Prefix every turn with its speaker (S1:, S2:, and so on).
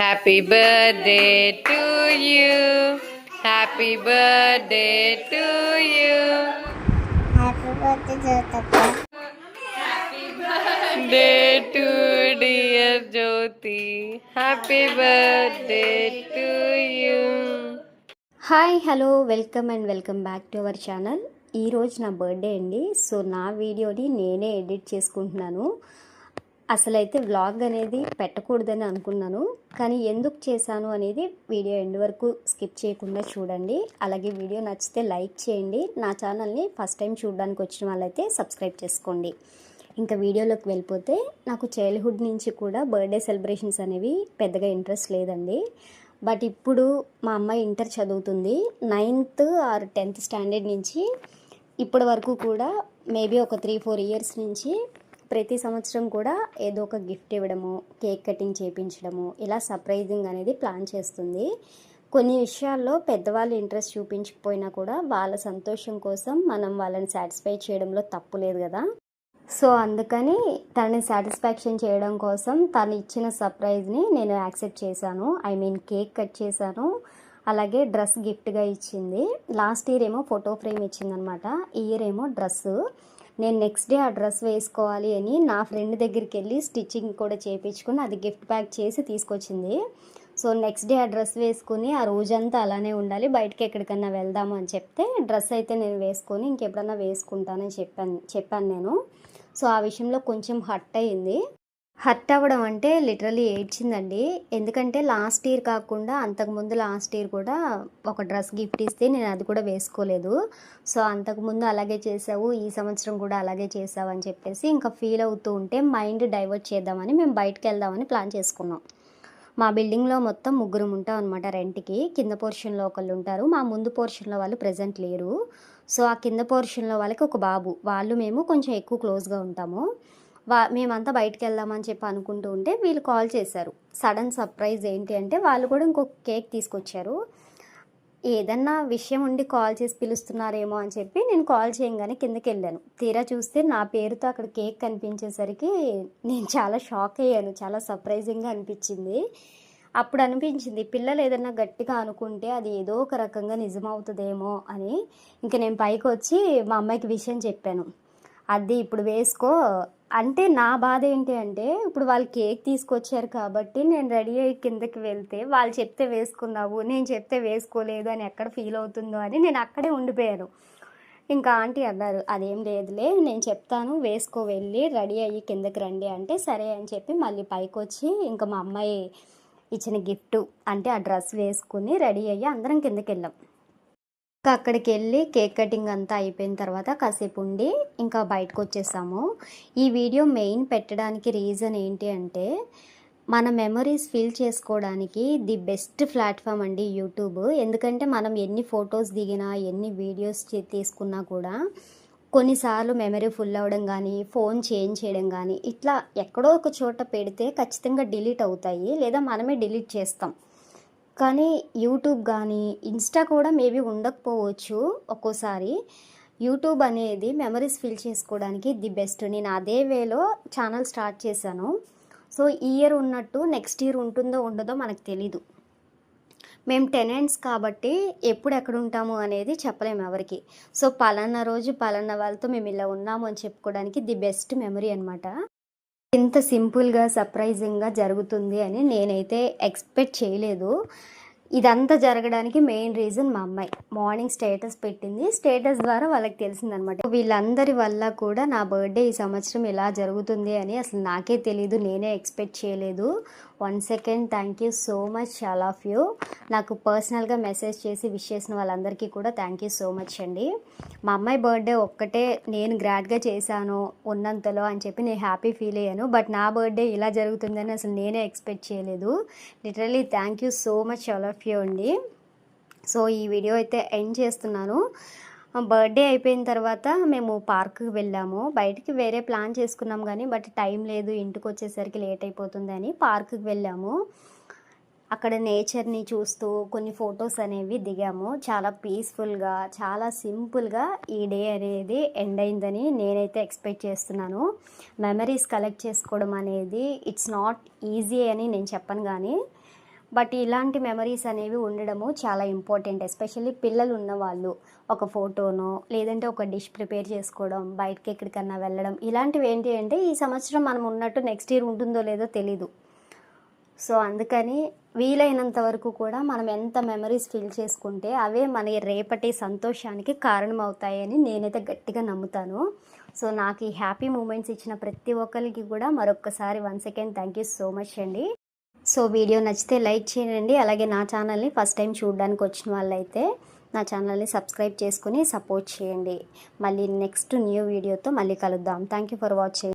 S1: Happy birthday to you. Happy birthday to you.
S2: Happy birthday Jyotappa.
S1: Day to dear Jyoti. Happy birthday to you.
S3: Hi hello welcome back to our channel. ఈరోజు నా birthday అండి. So నా వీడియోని నేనే edit చేసుకుంటున్నాను. అసలైతే vlog అనేది పెట్టకూడదని అనుకున్నాను, కానీ ఎందుకు చేశాను అనేది వీడియో ఎండ్ వరకు స్కిప్ చేయకుండా చూడండి. అలాగే వీడియో నచ్చితే లైక్ చేయండి. నా ఛానల్ని ఫస్ట్ టైం చూడడానికి వచ్చిన వాళ్ళైతే సబ్స్క్రైబ్ చేసుకోండి. ఇంకా వీడియోలోకి వెళ్ళిపోతే, నాకు చైల్డ్హుడ్ నుంచి కూడా బర్త్డే సెలబ్రేషన్స్ అనేవి పెద్దగా ఇంట్రెస్ట్ లేదండి. బట్ ఇప్పుడు మా అమ్మాయి ఇంటర్ చదువుతుంది. 9th ఆర్ 10th స్టాండర్డ్ నుంచి ఇప్పటి వరకు కూడా మేబీ ఒక 3-4 ఇయర్స్ నుంచి ప్రతి సంవత్సరం కూడా ఏదో ఒక గిఫ్ట్ ఇవ్వడము, కేక్ కటింగ్ చేయించడము, ఇలా సర్ప్రైజింగ్ అనేది ప్లాన్ చేస్తుంది. కొన్ని విషయాల్లో పెద్దవాళ్ళు ఇంట్రెస్ట్ చూపించకపోయినా కూడా వాళ్ళ సంతోషం కోసం మనం వాళ్ళని సాటిస్ఫై చేయడంలో తప్పు లేదు కదా. సో అందుకని తనని సాటిస్ఫాక్షన్ చేయడం కోసం తను ఇచ్చిన సర్ప్రైజ్ని నేను యాక్సెప్ట్ చేశాను. కేక్ కట్ చేశాను. అలాగే డ్రెస్ గిఫ్ట్గా ఇచ్చింది. లాస్ట్ ఇయర్ ఏమో ఫోటో ఫ్రేమ్ ఇచ్చిందనమాట. ఈ ఇయర్ ఏమో డ్రెస్సు. నేను నెక్స్ట్ డే ఆ డ్రెస్ వేసుకోవాలి అని నా ఫ్రెండ్ దగ్గరికి వెళ్ళి స్టిచ్చింగ్ కూడా చేయించుకుని అది గిఫ్ట్ ప్యాక్ చేసి తీసుకొచ్చింది. సో నెక్స్ట్ డే ఆ డ్రెస్ వేసుకుని ఆ రోజంతా అలానే ఉండాలి, బయటకి ఎక్కడికన్నా వెళ్దాము అని చెప్తే డ్రెస్ అయితే నేను వేసుకొని ఇంకెప్పుడన్నా వేసుకుంటానని చెప్పాను నేను. సో ఆ విషయంలో కొంచెం హర్ట్ అయ్యింది. హర్ట్ అవ్వడం అంటే లిటరలీ ఏడ్చిందండి. ఎందుకంటే లాస్ట్ ఇయర్ కాకుండా అంతకుముందు లాస్ట్ ఇయర్ కూడా ఒక డ్రెస్ గిఫ్ట్ ఇస్తే నేను అది కూడా వేసుకోలేదు. సో అంతకుముందు అలాగే చేసావు, ఈ సంవత్సరం కూడా అలాగే చేసావు అని చెప్పేసి ఇంకా ఫీల్ అవుతూ ఉంటే మైండ్ డైవర్ట్ చేద్దామని మేము బయటకు వెళ్దామని ప్లాన్ చేసుకున్నాం. మా బిల్డింగ్లో మొత్తం 3 ఉంటాం అనమాట రెంట్కి. కింద పోర్షన్లో ఒకళ్ళు ఉంటారు, మా ముందు పోర్షన్లో వాళ్ళు ప్రజెంట్ లేరు. సో ఆ కింద పోర్షన్లో వాళ్ళకి ఒక బాబు, వాళ్ళు మేము కొంచెం ఎక్కువ క్లోజ్గా ఉంటాము. మేమంతా బయటకు వెళ్దామని చెప్పి అనుకుంటూ ఉంటే వీళ్ళు కాల్ చేశారు. సడన్ సర్ప్రైజ్ ఏంటి అంటే వాళ్ళు కూడా ఇంకొక కేక్ తీసుకొచ్చారు. ఏదన్నా విషయం ఉండి కాల్ చేసి పిలుస్తున్నారేమో అని చెప్పి నేను కాల్ చేయగానే కిందకి వెళ్ళాను. తీరా చూస్తే నా పేరుతో అక్కడ కేక్ కనిపించేసరికి నేను చాలా షాక్ అయ్యాను. చాలా సర్ప్రైజింగ్గా అనిపించింది. అప్పుడు అనిపించింది పిల్లలు ఏదన్నా గట్టిగా అనుకుంటే అది ఏదో ఒక రకంగా నిజమవుతుందేమో అని. ఇంక నేను పైకి వచ్చి మా అమ్మాయికి విషయం చెప్పాను. అది ఇప్పుడు వేసుకో అంటే, నా బాధ ఏంటి అంటే ఇప్పుడు వాళ్ళు కేక్ తీసుకొచ్చారు కాబట్టి నేను రెడీ అయ్యి కిందకి వెళ్తే వాళ్ళు చెప్తే వేసుకున్నావు, నేను చెప్తే వేసుకోలేదు అని ఎక్కడ ఫీల్ అవుతుందో అని నేను అక్కడే ఉండిపోయాను. ఇంకా ఆంటీ అన్నారు, అదేం లేదులే నేను చెప్తాను, వేసుకో, వెళ్ళి రెడీ అయ్యి కిందకి రండి అంటే సరే అని చెప్పి మళ్ళీ పైకి వచ్చి ఇంకా మా అమ్మాయి ఇచ్చిన గిఫ్ట్ అంటే ఆ డ్రెస్ వేసుకుని రెడీ అయ్యి అందరం కిందకి వెళ్ళాం. ఇంకా అక్కడికి వెళ్ళి కేక్ కటింగ్ అంతా అయిపోయిన తర్వాత కాసేపు ఉండి ఇంకా బయటకు వచ్చేసాము. ఈ వీడియో మెయిన్ పెట్టడానికి రీజన్ ఏంటి అంటే, మన మెమరీస్ ఫీల్ చేసుకోవడానికి ది బెస్ట్ ప్లాట్ఫామ్ అండి యూట్యూబ్. ఎందుకంటే మనం ఎన్ని ఫొటోస్ దిగినా, ఎన్ని వీడియోస్ తీసుకున్నా కూడా కొన్నిసార్లు మెమరీ ఫుల్ అవ్వడం కానీ, ఫోన్ చేంజ్ చేయడం కానీ, ఇట్లా ఎక్కడో ఒక చోట పెడితే ఖచ్చితంగా డిలీట్ అవుతాయి, లేదా మనమే డిలీట్ చేస్తాం. కానీ యూట్యూబ్ కానీ ఇన్స్టా కూడా మేబీ ఉండకపోవచ్చు ఒక్కోసారి. యూట్యూబ్ అనేది మెమరీస్ ఫిల్ చేసుకోవడానికి ది బెస్ట్. నేను అదే వేలో ఛానల్ స్టార్ట్ చేశాను. సో ఈ ఇయర్ ఉన్నట్టు నెక్స్ట్ ఇయర్ ఉంటుందో ఉండదో మనకు తెలీదు. మేము టెనెంట్స్ కాబట్టి ఎప్పుడు ఎక్కడ ఉంటాము అనేది చెప్పలేము ఎవరికి. సో పలానా రోజు పలానా వాళ్ళతో మేము ఇలా ఉన్నాము అని చెప్పుకోవడానికి ది బెస్ట్ మెమరీ అనమాట. ఇంత సింపుల్గా సర్ప్రైజింగ్గా జరుగుతుంది అని నేనైతే ఎక్స్పెక్ట్ చేయలేదు. ఇదంతా జరగడానికి మెయిన్ రీజన్ మా అమ్మాయి మార్నింగ్ స్టేటస్ పెట్టింది. స్టేటస్ ద్వారా వాళ్ళకి తెలిసిందనమాట. వీళ్ళందరి వల్ల కూడా నా బర్త్డే ఈ సంవత్సరం ఇలా జరుగుతుంది అని అసలు నాకే తెలీదు, నేనే ఎక్స్పెక్ట్ చేయలేదు. Once again thank you so much all of you. నాకు పర్సనల్గా మెసేజ్ చేసి విష్ చేసిన వాళ్ళందరికీ కూడా థ్యాంక్ యూ సో మచ్ అండి. మా అమ్మాయి బర్త్డే ఒక్కటే నేను గ్రాండ్గా చేశాను ఉన్నంతలో అని చెప్పి నేను హ్యాపీ ఫీల్ అయ్యాను. బట్ నా బర్త్డే ఇలా జరుగుతుందని అసలు నేనే ఎక్స్పెక్ట్ చేయలేదు. Literally thank you so much all of you అండి. సో ఈ వీడియో అయితే ఎండ్ చేస్తున్నాను. బర్త్డే అయిపోయిన తర్వాత మేము పార్క్కి వెళ్ళాము. బయటికి వేరే ప్లాన్ చేసుకున్నాం కానీ బట్ టైం లేదు, ఇంటికి వచ్చేసరికి లేట్ అయిపోతుంది అని పార్క్కి వెళ్ళాము. అక్కడ నేచర్ని చూస్తూ కొన్ని ఫొటోస్ అనేవి దిగాము. చాలా పీస్ఫుల్గా, చాలా సింపుల్గా ఈ డే అనేది ఎండ్ అయిందని నేనైతే ఎక్స్పెక్ట్ చేస్తున్నాను. మెమరీస్ కలెక్ట్ చేసుకోవడం అనేది ఇట్స్ నాట్ ఈజీ అని నేను చెప్పను, కానీ బట్ ఇలాంటి మెమరీస్ అనేవి ఉండడము చాలా ఇంపార్టెంట్. ఎస్పెషల్లీ పిల్లలు ఉన్నవాళ్ళు ఒక ఫోటోనో లేదంటే ఒక డిష్ ప్రిపేర్ చేసుకోవడం, బయటకి ఎక్కడికన్నా వెళ్ళడం, ఇలాంటివి ఏంటి అంటే ఈ సంవత్సరం మనం ఉన్నట్టు నెక్స్ట్ ఇయర్ ఉంటుందో లేదో తెలీదు. సో అందుకని వీలైనంత వరకు కూడా మనం ఎంత మెమరీస్ ఫీల్ చేసుకుంటే అవే మన రేపటి సంతోషానికి కారణం అవుతాయని నేనైతే గట్టిగా నమ్ముతాను. సో నాకు ఈ హ్యాపీ మూమెంట్స్ ఇచ్చిన ప్రతి ఒక్కరికి కూడా మరొక్కసారి once again thank you so much అండి. సో వీడియో నచ్చితే లైక్ చేయండి. అలాగే నా ఛానల్ని ఫస్ట్ టైం చూడడానికి వచ్చిన వాళ్ళైతే నా ఛానల్ని సబ్స్క్రైబ్ చేసుకుని సపోర్ట్ చేయండి. మళ్ళీ నెక్స్ట్ న్యూ వీడియోతో మళ్ళీ కలుద్దాం. Thank you for watching.